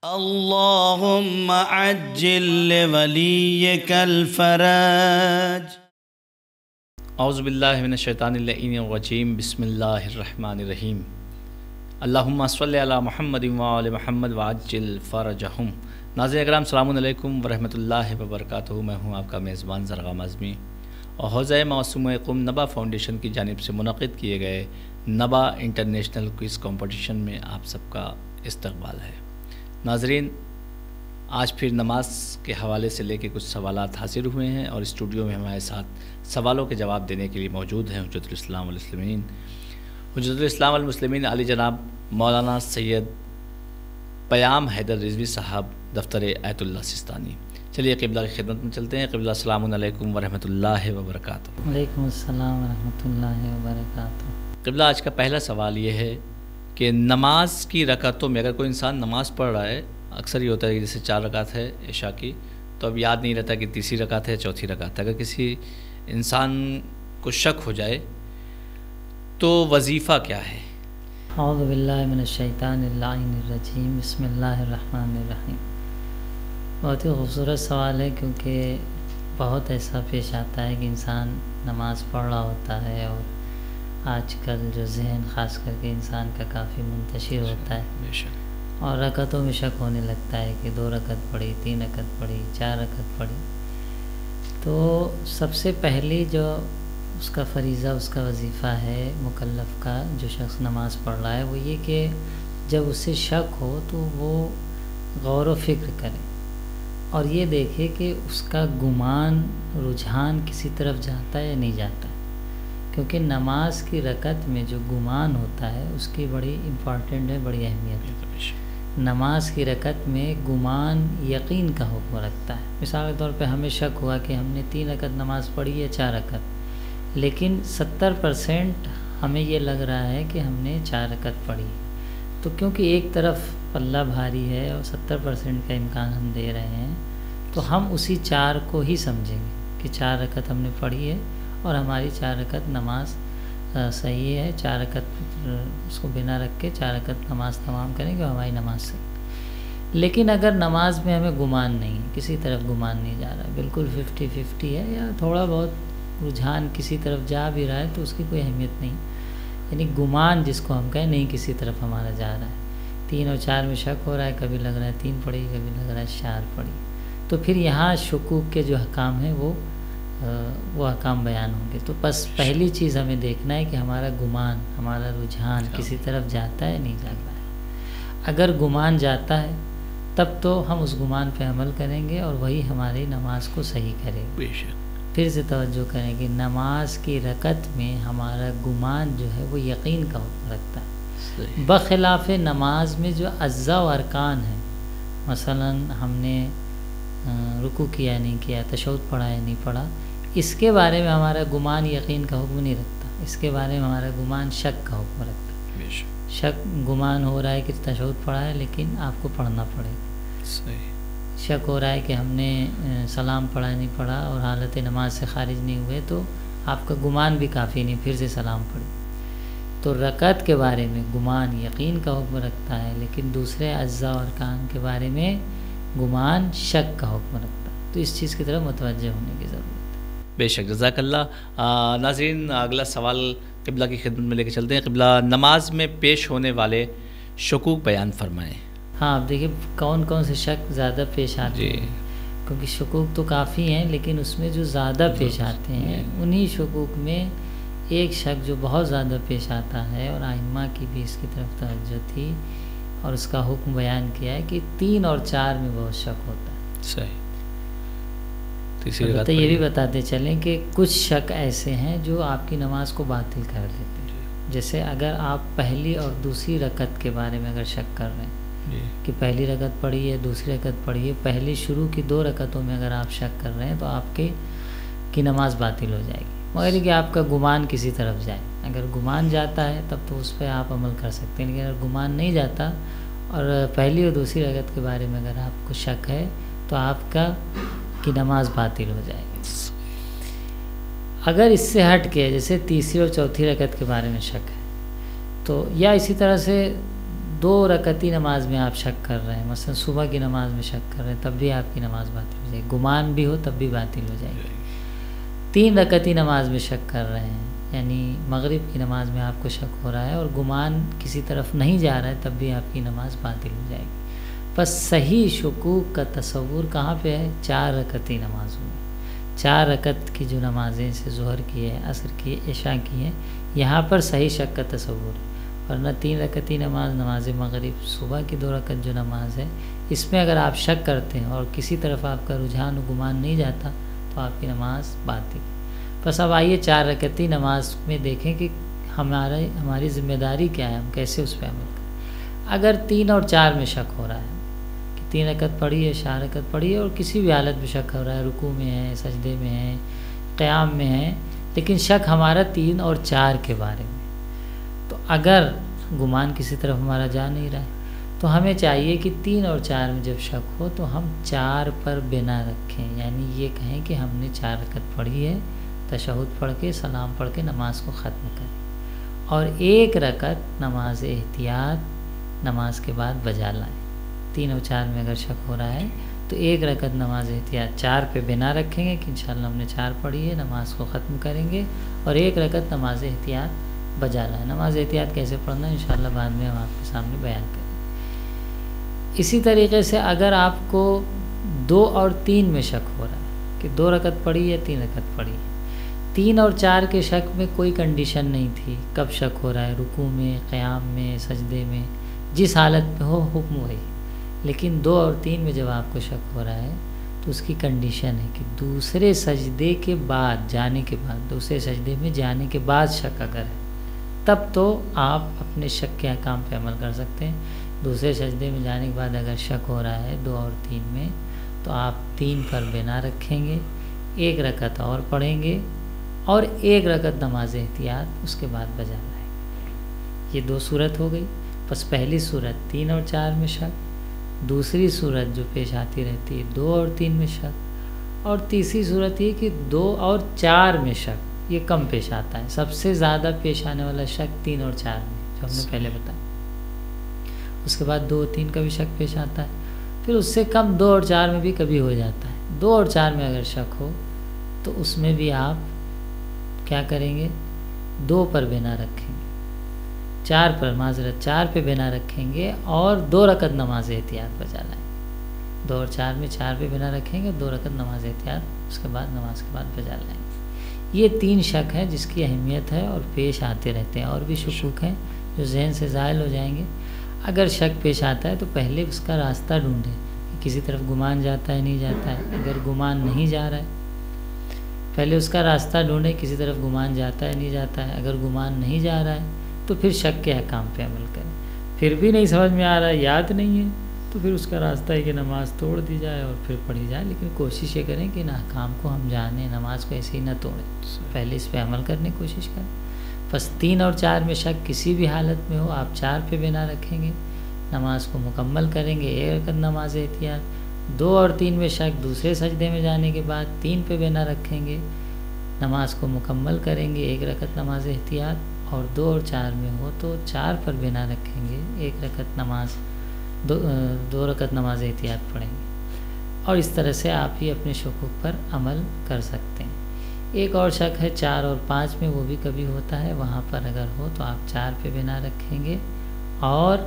اللهم عجل لوليك الفرج. اعوذ باللہ من الشیطان اللعین الرجیم. بسم اللہ الرحمن الرحیم. اللہم صلی علی محمد وعلی محمد وعجل فرجہم. ناظرین اکرام السلام علیکم ورحمۃ اللہ وبرکاتہ. میں ہوں آپ کا میزبان زرغام اعظمی اور حوزہ معصومہ قم نبا فاؤنڈیشن کی جانب سے منعقد کیے گئے نبا انٹرنیشنل کوئز کمپٹیشن میں آپ سب کا استقبال ہے. ناظرین آج پھر نماز کے حوالے سے لے کے کچھ سوالات حاصل ہوئے ہیں اور اسٹوڈیو میں ہمارے ساتھ سوالوں کے جواب دینے کے لیے موجود ہیں حجت الاسلام والمسلمین علی جناب مولانا سید پیام حیدر رضوی صاحب دفتر آیت اللہ سستانی. چلیے قبلہ کی خدمت میں چلتے ہیں. قبلہ السلام علیکم ورحمۃ اللہ وبرکاتہ. وعلیکم السلام ورحمۃ اللہ وبرکاتہ. قبلہ آج کا پہلا سوال یہ ہے کہ نماز کی رکعتوں میں اگر کوئی انسان نماز پڑھ رہا ہے، اکثر یہ ہوتا ہے کہ جیسے 4 رکعت ہے عشاء کی، تو اب یاد نہیں رہتا کہ تیسری رکعت ہے چوتھی رکعت ہے. اگر کسی انسان کو شک ہو جائے تو وظیفہ کیا ہے؟ اعوذ باللہ من الشیطان اللعین الرجیم. بسم اللہ الرحمن الرحیم. بہت ہی خوبصورت سوال ہے کیونکہ بہت ایسا پیش آتا ہے کہ انسان نماز پڑھ رہا ہوتا ہے اور آج کل جو ذہن خاص کر کے انسان کا کافی منتشر ہوتا ہے اور رکعتوں میں شک ہونے لگتا ہے کہ 2 رکعت پڑھی، 3 رکعت پڑھی، 4 رکعت پڑھی. تو سب سے پہلی جو اس کا فریضہ، اس کا وظیفہ ہے مکلف کا، جو شخص نماز پڑھ رہا ہے، وہ یہ کہ جب اسے شک ہو تو وہ غور و فکر کرے اور یہ دیکھے کہ اس کا گمان، رجحان کسی طرف جاتا ہے یا نہیں جاتا ہے. کیونکہ نماز کی رکعت میں جو گمان ہوتا ہے اس کی بڑی امپورٹنٹ ہے، بڑی اہمیت ہے. نماز کی رکعت میں گمان یقین کا حکم رکھتا ہے. مثال کے طور پہ ہمیں شک ہوا کہ ہم نے 3 رکعت نماز پڑھی ہے 4 رکعت، لیکن 70% ہمیں یہ لگ رہا ہے کہ ہم نے 4 رکعت پڑھی ہے. تو کیونکہ ایک طرف پلہ بھاری ہے اور 70% کا امکان ہم دے رہے ہیں، تو ہم اسی 4 کو ہی سمجھیں گے کہ 4 رکعت ہم نے پڑھی ہے اور ہماری 4 رکعت نماز صحیح ہے. 4 رکعت اس کو بنا رکھ کے 4 رکعت نماز تمام کریں گے اور ہماری نماز صحیح. لیکن اگر نماز میں ہمیں گمان نہیں، کسی طرف گمان نہیں جا رہا، بالکل 50-50 ہے یا تھوڑا بہت رجحان کسی طرف جا بھی رہا ہے، تو اس کی کوئی اہمیت نہیں. یعنی گمان جس کو ہم کہیں نہیں کسی طرف ہمارا جا رہا ہے، 3 اور 4 میں شک ہو رہا ہے، کبھی لگ رہا ہے 3 پڑھی، کبھی لگ رہا ہے 4 پڑھی، تو پھر یہاں شکوک کے جو حکام ہیں وہ حکام بیان ہوں گے. تو بس پہلی چیز ہمیں دیکھنا ہے کہ ہمارا گمان، ہمارا رجحان کسی طرف جاتا ہے نہیں جاتا ہے. اگر گمان جاتا ہے تب تو ہم اس گمان پہ عمل کریں گے اور وہی ہماری نماز کو صحیح کرے گا. پھر سے توجہ کریں کہ نماز کی رکعت میں ہمارا گمان جو ہے وہ یقین کا حکم رکھتا ہے، بخلاف نماز میں جو اجزاء و ارکان ہیں، مثلا ہم نے رکوع کیا نہیں کیا، تشہد پڑھا یا نہیں پڑھا، اس کے بارے میں ہمارا گمان یقین کا حکم نہیں رکھتا. اس کے بارے میں ہمارا گمان شک کا حکم رکھتا ہے. شک گمان ہو رہا ہے کہ تشہد پڑھا ہے لیکن آپ کو پڑھنا پڑے گا. شک ہو رہا ہے کہ ہم نے سلام پڑھا نہیں پڑھا اور حالت نماز سے خارج نہیں ہوئے، تو آپ کا گمان بھی کافی نہیں، پھر سے سلام پڑھی. تو رکعت کے بارے میں گمان یقین کا حکم رکھتا ہے، لیکن دوسرے اجزاء اور ارکان کے بارے میں گمان شک کا حکم رکھتا ہے. تو اس چیز کی طرف متوجہ ہونے کی ضرورت ہے. بے شک، جزاک اللہ. ناظرین اگلا سوال قبلہ کی خدمت میں لے کے چلتے ہیں. قبلہ نماز میں پیش ہونے والے شکوک بیان فرمائیں. ہاں، اب دیکھیے کون کون سے شک زیادہ پیش آتے ہیں، کیونکہ شکوک تو کافی ہیں لیکن اس میں جو زیادہ پیش آتے ہیں انہی شکوک میں ایک شک جو بہت زیادہ پیش آتا ہے، اور ائمہ کی بھی اس کی طرف توجہ تھی اور اس کا حکم بیان کیا ہے کہ 3 اور 4 میں بہت شک ہوتا ہے. صحیح. تو یہ بھی بتاتے چلیں کہ کچھ شک ایسے ہیں جو آپ کی نماز کو باطل کر دیتے ہیں. جیسے اگر آپ پہلی اور دوسری رکعت کے بارے میں اگر شک کر رہے ہیں کہ پہلی رکعت پڑھی ہے، دوسری رکعت پڑھی ہے، پہلی شروع کی 2 رکعتوں میں اگر آپ شک کر رہے ہیں تو آپ کی نماز باطل ہو جائے گی، مگر کہ آپ کا گمان کسی طرف جائے. اگر گمان جاتا ہے تب تو اس پہ آپ عمل کر سکتے ہیں، لیکن اگر گمان نہیں جاتا اور پہلی اور دوسری رکعت کے بارے میں اگر آپ کو شک ہے تو آپ کی نماز باطل ہو جائے گی. اگر اس سے ہٹ کے جیسے تیسری اور چوتھی رکعت کے بارے میں شک ہے تو، یا اسی طرح سے 2 رکعتی نماز میں آپ شک کر رہے ہیں، مثلا صبح کی نماز میں شک کر رہے ہیں، تب بھی آپ کی نماز باطل ہو جائے گی، گمان بھی ہو تب بھی باطل ہو جائے گی۔ 3 رکعتی نماز میں شک کر رہے ہیں، یعنی مغرب کی نماز میں آپ کو شک ہو رہا ہے اور گمان کسی طرف نہیں جا رہا ہے، تب بھی آپ کی نماز باطل ہو جائے گی۔ بس صحیح شکوک کا تصور کہاں پہ ہے؟ 4 رکعتی نمازوں میں۔ 4 رکعت کی جو نمازیں سے ظہر کی ہے، عصر کی ہے، عشاء کی ہے، یہاں پر صحیح شک کا تصور ہے، ورنہ 3 رکعتی نماز مغرب، صبح کی 2 رکعت جو نماز ہے، اس میں اگر آپ شک کرتے ہیں اور کسی طرف آپ کا رجحان و گمان نہیں جاتا تو آپ کی نماز باطل ہے۔ بس اب آئیے 4 رکعتی نماز میں دیکھیں کہ ہماری ذمہ داری کیا ہے، ہم کیسے اس پہ عمل کریں۔ اگر 3 اور 4 میں شک ہو رہا ہے کہ 3 رکعت پڑھی ہے، 4 رکعت پڑھی ہے، اور کسی بھی حالت میں شک ہو رہا ہے، رکوع میں ہے، سجدے میں ہے، قیام میں ہے، لیکن شک ہمارا 3 اور 4 کے بارے میں، تو اگر گمان کسی طرف ہمارا جا نہیں رہا ہے تو ہمیں چاہیے کہ 3 اور 4 میں جب شک ہو تو ہم 4 پر بنا رکھیں، یعنی یہ کہیں کہ ہم نے 4 رکعت پڑھی ہے، تشہد پڑھ کے سلام پڑھ کے نماز کو ختم کریں، اور 1 رکعت نماز احتیاط نماز کے بعد بجا لائیں۔ 3 اور 4 میں اگر شک ہو رہا ہے تو 1 رکعت نماز احتیاط 4 پہ بنا رکھیں گے کہ انشاءاللہ ہم نے 4 پڑھی ہے، نماز کو ختم کریں گے، اور 1 رکعت نماز احتیاط بجا لائیں۔ نماز احتیاط کیسے پڑھنا ہے انشاءاللہ بعد میں ہم آپ کے سامنے بیان کریں۔ اسی طریقے سے اگر آپ کو 2 اور 3 میں شک ہو رہا ہے کہ 2 رکعت پڑھی ہے، 3 رکعت پڑھی ہے، 3 اور 4 کے شک میں کوئی کنڈیشن نہیں تھی، کب شک ہو رہا ہے، رکوع میں، قیام میں، سجدے میں، جس حالت میں ہو حکم وہی، لیکن 2 اور 3 میں جب آپ کو شک ہو رہا ہے تو اس کی کنڈیشن ہے کہ دوسرے سجدے کے بعد جانے کے بعد، دوسرے سجدے میں جانے کے بعد شک اگر ہے تب تو آپ اپنے شک کے احکام پہ عمل کر سکتے ہیں۔ دوسرے سجدے میں جانے کے بعد اگر شک ہو رہا ہے 2 اور 3 میں تو آپ 3 پر بنا رکھیں گے، 1 رکعت اور پڑھیں گے، اور 1 رکعت نماز احتیاط اس کے بعد بجا لائیں گے۔ یہ 2 صورت ہو گئی۔ بس پہلی صورت 3 اور 4 میں شک، دوسری صورت جو پیش آتی رہتی ہے 2 اور 3 میں شک، اور تیسری صورت یہ کہ 2 اور 4 میں شک، یہ کم پیش آتا ہے۔ سب سے زیادہ پیش آنے والا شک 3 اور 4 میں، جو ہم نے پہلے بتایا۔ اس کے بعد 2 اور 3 کا بھی شک پیش آتا ہے، پھر اس سے کم 2 اور 4 میں بھی کبھی ہو جاتا ہے۔ 2 اور 4 میں اگر شک ہو تو اس میں بھی آپ کیا کریں گے؟ 2 پر بنا رکھیں گے، 4 پر معذرت 4 پہ بنا رکھیں گے، اور 2 رکعت نماز احتیاط بجا لائیں گے۔ 2 اور 4 میں 4 پہ بنا رکھیں گے، 2 رکعت نماز احتیاط اس کے بعد نماز کے بعد بجا لائیں گے۔ یہ 3 شک ہیں جس کی اہمیت ہے اور پیش آتے رہتے ہیں، اور بھی شکوک ہیں جو ذہن سے زائل ہو جائیں گے۔ اگر شک پیش آتا ہے تو پہلے اس کا راستہ ڈھونڈیں کہ کسی طرف گمان جاتا ہے نہیں جاتا ہے۔ اگر گمان نہیں جا رہا ہے پہلے اس کا راستہ ڈھونڈیں، کسی طرف گمان جاتا ہے نہیں جاتا ہے۔ اگر گمان نہیں جا رہا ہے تو پھر شک کے احکام پہ عمل کریں۔ پھر بھی نہیں سمجھ میں آ رہا ہے، یاد نہیں ہے، تو پھر اس کا راستہ ہے کہ نماز توڑ دی جائے اور پھر پڑھی جائے، لیکن کوشش یہ کریں کہ ان احکام کو ہم جانیں، نماز کو ایسے ہی نہ توڑیں، پہلے اس پہ عمل کرنے کی کوشش کریں۔ بس 3 اور 4 میں شک کسی بھی حالت میں ہو، آپ 4 پہ بنا رکھیں گے، نماز کو مکمل کریں گے، 1 رکعت نماز احتیاط۔ 2 اور 3 میں شک دوسرے سجدے میں جانے کے بعد 3 پہ بنا رکھیں گے، نماز کو مکمل کریں گے، 1 رکعت نماز احتیاط، اور 2 اور 4 میں ہو تو 4 پر بنا رکھیں گے، 1 رکعت نماز 2 رکعت نماز احتیاط پڑھیں گے، اور اس طرح سے آپ ہی اپنے شکوک پر عمل کر سکتے ہیں۔ ایک اور شک ہے 4 اور 5 میں، وہ بھی کبھی ہوتا ہے، وہاں پر اگر ہو تو آپ 4 پہ بنا رکھیں گے اور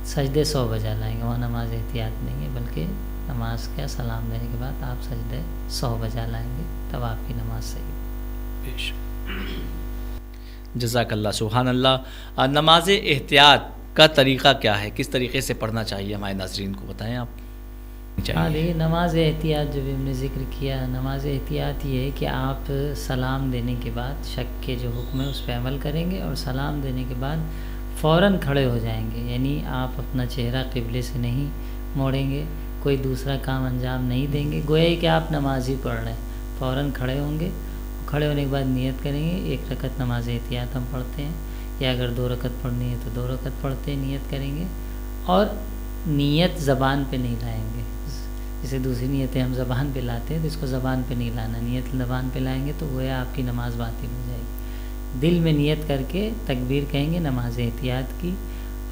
سجدے 100 بجا لائیں گے۔ وہاں نماز احتیاط نہیں ہے، بلکہ نماز کا سلام دینے کے بعد آپ سجدے 100 بجا لائیں گے، تب آپ کی نماز صحیح۔ جزاک اللہ، سبحان اللہ۔ نماز احتیاط کا طریقہ کیا ہے، کس طریقے سے پڑھنا چاہیے ہمارے ناظرین کو بتائیں آپ۔ ہاں دیکھیے، نماز احتیاط جو بھی ہم نے ذکر کیا، نماز احتیاط یہ ہے کہ آپ سلام دینے کے بعد شک کے جو حکم ہے اس پہ عمل کریں گے، اور سلام دینے کے بعد فوراً کھڑے ہو جائیں گے، یعنی آپ اپنا چہرہ قبلے سے نہیں موڑیں گے، کوئی دوسرا کام انجام نہیں دیں گے، گویا کہ آپ نماز ہی پڑھ رہے ہیں۔ فوراً کھڑے ہوں گے، کھڑے ہونے کے بعد نیت کریں گے، 1 رکعت نماز احتیاط ہم پڑھتے ہیں، یا اگر 2 رکعت پڑھنی ہے تو 2 رکعت پڑھتے ہیں، نیت کریں گے، اور نیت زبان پہ نہیں لائیں گے۔ جیسے دوسری نیتیں ہم زبان پہ لاتے ہیں تو اس کو زبان پہ نہیں لانا، نیت زبان پہ لائیں گے تو گویا آپ کی نماز باطل ہو جائے گی۔ دل میں نیت کر کے تکبیر کہیں گے نماز احتیاط کی،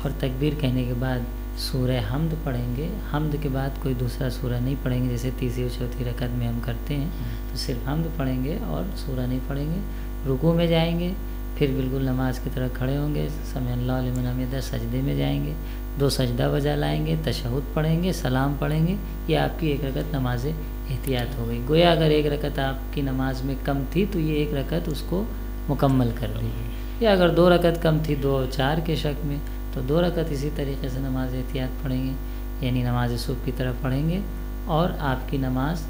اور تکبیر کہنے کے بعد سورہ حمد پڑھیں گے. حمد کے بعد کوئی دوسرا سورہ نہیں پڑھیں گے جیسے تیسری اور چوتھی رکعت میں ہم کرتے ہیں, تو صرف حمد پڑھیں گے اور سورہ نہیں پڑھیں گے. رکوع میں جائیں گے, پھر بالکل نماز کی طرح کھڑے ہوں گے, سمع اللہ لمن حمدہ, سجدے میں جائیں گے, 2 سجدہ بجا لائیں گے, تشہد پڑھیں گے, سلام پڑھیں گے. یہ آپ کی 1 رکعت نماز احتیاط ہو گئی. گویا اگر 1 رکعت آپ کی نماز میں کم تھی تو یہ 1 رکعت اس کو مکمل کر دیجیے. یا اگر 2 رکعت کم تھی 2 اور 4 کے شک میں, تو 2 رکعت اسی طریقے سے نماز احتیاط پڑھیں گے, یعنی نماز صبح کی طرف پڑھیں گے, اور آپ کی نماز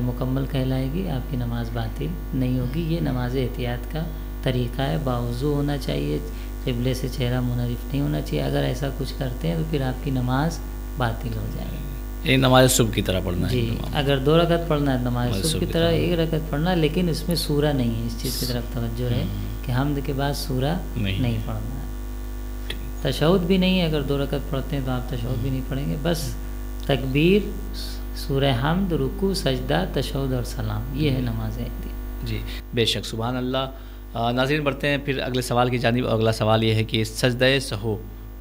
مکمل کہلائے گی, آپ کی نماز باطل نہیں ہوگی. یہ نماز احتیاط کا طریقہ ہے. باوضو ہونا چاہیے, قبلے سے چہرہ منحرف نہیں ہونا چاہیے. اگر ایسا کچھ کرتے ہیں تو پھر آپ کی نماز باطل ہو جائے گی. یہ نماز صبح کی طرح پڑھنا ہے جی, اگر 2 رکعت پڑھنا ہے نماز صبح کی طرح 1 رکعت پڑھنا, لیکن اس میں سورہ نہیں ہے. اس چیز کی طرف توجہ ہے کہ حمد کے بعد سورہ نہیں پڑھنا ہے. تشہد بھی نہیں ہے, اگر 2 رکعت پڑھتے ہیں تو آپ تشہد بھی نہیں پڑھیں گے. بس تکبیر, سورہ حمد, رکوع, سجدہ, تشہد اور سلام, یہ ہے نماز احتیاط. جی بے شک, سبحان اللہ. ناظرین بڑھتے ہیں پھر اگلے سوال کی جانب. اگلا سوال یہ ہے کہ سجدہ سہو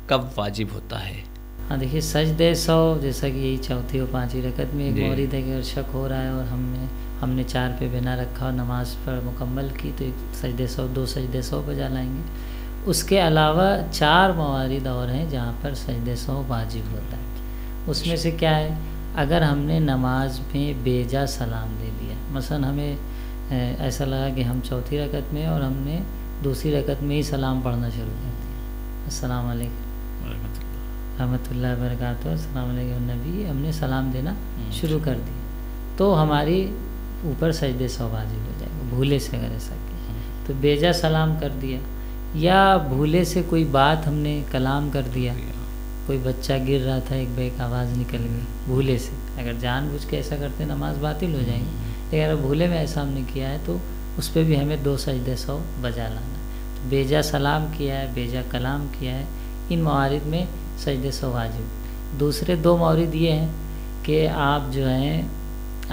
کب واجب ہوتا ہے؟ ہاں دیکھیے, سجدہ سہو جیسا کہ یہی چوتھی اور 5ویں رکعت میں ایک مورد ہے کہ اگر شک ہو رہا ہے اور ہم نے 4 پہ بنا رکھا اور نماز پر مکمل کی, تو ایک سجدہ سہو, 2 سجدہ سہو بجا لائیں گے. اس کے علاوہ 4 موارد اور ہیں جہاں پر سجدہ سہو واجب ہوتا ہے. اس میں سے کیا ہے, اگر ہم نے نماز میں بے جا سلام دے دیا, مثلا ہمیں ایسا لگا کہ ہم چوتھی رکعت میں اور ہم نے دوسری رکعت میں ہی سلام پڑھنا شروع کر دیا, السلام علیکم رحمۃ اللہ وبرکاتہ, السلام علیکم نبی, ہم نے سلام دینا شروع کر دیا, تو ہماری اوپر سجدہ سہو واجب ہو جائے گا. بھولے سے اگر ایسا کیا تو بے جا سلام کر دیا, یا بھولے سے کوئی بات ہم نے کلام کر دیا, کوئی بچہ گر رہا تھا, ایک بیک آواز نکل گئی بھولے سے. اگر جان بوجھ کے ایسا کرتے نماز باطل ہو جائے گی, لیکن اگر بھولے میں ایسا ہم نے کیا ہے تو اس پہ بھی ہمیں 2 سجدہ سہو بجا لانا. تو بے جا سلام کیا ہے, بے جا کلام کیا ہے, ان موارد میں سجدہ سہو واجب. دوسرے 2 مورد یہ ہیں کہ آپ جو ہیں,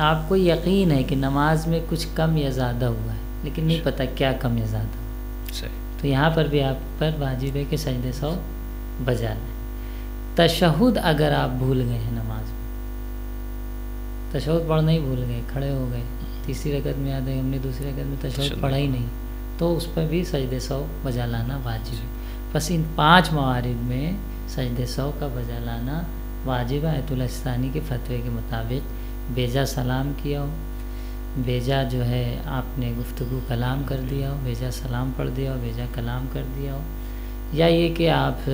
آپ کو یقین ہے کہ نماز میں کچھ کم یا زیادہ ہوا ہے, لیکن نہیں پتہ کیا کم یا زیادہ, تو یہاں پر بھی آپ پر واجب ہے کہ سجدہ سہو بجا لیں. تشہد اگر آپ بھول گئے ہیں نماز میں, تشہد پڑھنا ہی بھول گئے, کھڑے ہو گئے, تیسری رکعت میں یاد ہے ہم نے دوسری رکعت میں تشہد پڑھا ہی نہیں, تو اس پر بھی سجدہ سہو بجا لانا واجب ہے. بس ان 5 موارد میں سجدہ سہو کا بجا لانا واجب ہے. آیت اللہ ثانی کے فتوے کے مطابق بیجا سلام کیا ہو, بیجا جو ہے آپ نے گفتگو کلام کر دیا ہو, بیجا سلام پڑھ دیا ہو, بیجا کلام کر دیا ہو, یا یہ کہ آپ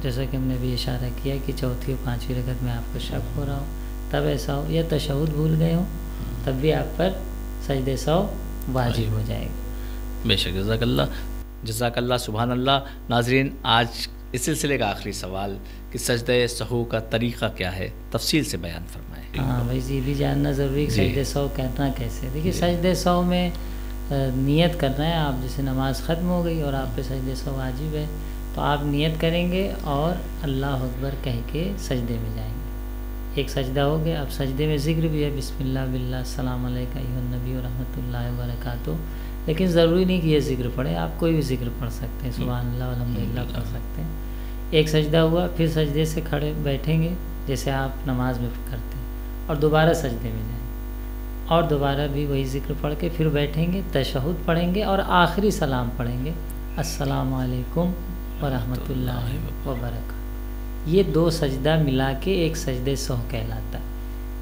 جیسا کہ ہم نے بھی اشارہ کیا کہ چوتھی اور 5ویں رکعت میں آپ کو شک ہو رہا ہو تب ایسا ہو, یا تشہد بھول گئے ہو تب بھی آپ پر سجدہ سہو واجب ہو جائے گا. بے شک, جزاک اللہ, سبحان اللہ. ناظرین, آج اس سلسلے کا آخری سوال کہ سجدہ سہو کا طریقہ کیا ہے, تفصیل سے بیان فرمائیں. ہاں بھائی, یہ بھی جاننا ضروری ہے سجدہ سہو کرنا کیسے. دیکھیے, سجدہ سہو میں نیت کرنا ہے. آپ جیسے نماز ختم ہو گئی اور آپ پہ سجدہ سہو واجب ہے, تو آپ نیت کریں گے اور اللہ اکبر کہہ کے سجدے میں جائیں گے. ایک سجدہ ہو گیا, اب سجدے میں ذکر بھی ہے, بسم اللہ باللہ, السلام علیکم ایھا النبی ورحمۃ اللہ وبرکاتہ, لیکن ضروری نہیں کہ یہ ذکر پڑھیں, آپ کوئی بھی ذکر پڑھ سکتے ہیں, سبحان اللہ الحمدللہ پڑھ سکتے ہیں. ایک سجدہ ہوا, پھر سجدے سے کھڑے بیٹھیں گے جیسے آپ نماز میں کرتے ہیں, اور دوبارہ سجدے میں جائیں گے, اور دوبارہ بھی وہی ذکر پڑھ کے پھر بیٹھیں گے, تشہد پڑھیں گے, اور آخری سلام پڑھیں گے, السلام علیکم ورحمۃ اللہ وبرکاتہ. یہ 2 سجدہ ملا کے ایک سجدہ سہو کہلاتا ہے.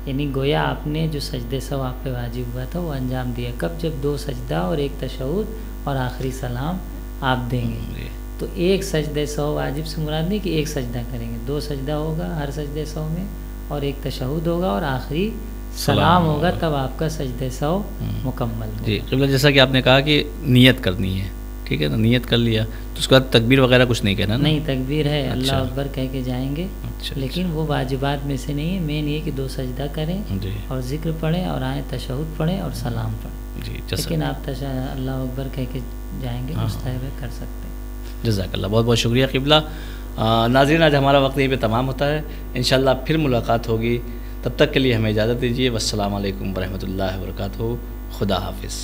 یعنی گویا آپ نے جو سجدہ سہو آپ پہ واجب ہوا تھا وہ انجام دیا. کب؟ جب 2 سجدہ اور ایک تشہد اور آخری سلام آپ دیں گے. تو ایک سجدہ سہو واجب سے مراد نہیں کہ ایک سجدہ کریں گے, 2 سجدہ ہوگا ہر سجدہ سہو میں, اور ایک تشہد ہوگا اور آخری سلام ہوگا, تب آپ کا سجدہ سہو مکمل ہوگا. جی قبلہ, جیسا کہ آپ نے کہا کہ نیت کرنی ہے, ٹھیک ہے نا, نیت کر لیا تو اس کے بعد تکبیر وغیرہ کچھ نہیں کہنا؟ نہیں, تکبیر ہے, اللہ اکبر کہہ کے جائیں گے, لیکن وہ واجبات میں سے نہیں ہے. مین یہ کہ 2 سجدہ کریں اور ذکر پڑھیں اور آئیں تشہد پڑھیں اور سلام پڑھیں, لیکن آپ اللہ اکبر کہہ کے جائیں گے, مستحب کر سکتے ہیں. جزاک اللہ, بہت بہت شکریہ قبلہ. ناظرین, آج ہمارا وقت یہیں پہ تمام ہوتا ہے, انشاءاللہ پھر ملاقات ہوگی, تب تک کے لیے ہمیں اجازت دیجیے. والسلام علیکم ورحمۃ اللہ وبرکاتہ. خدا حافظ.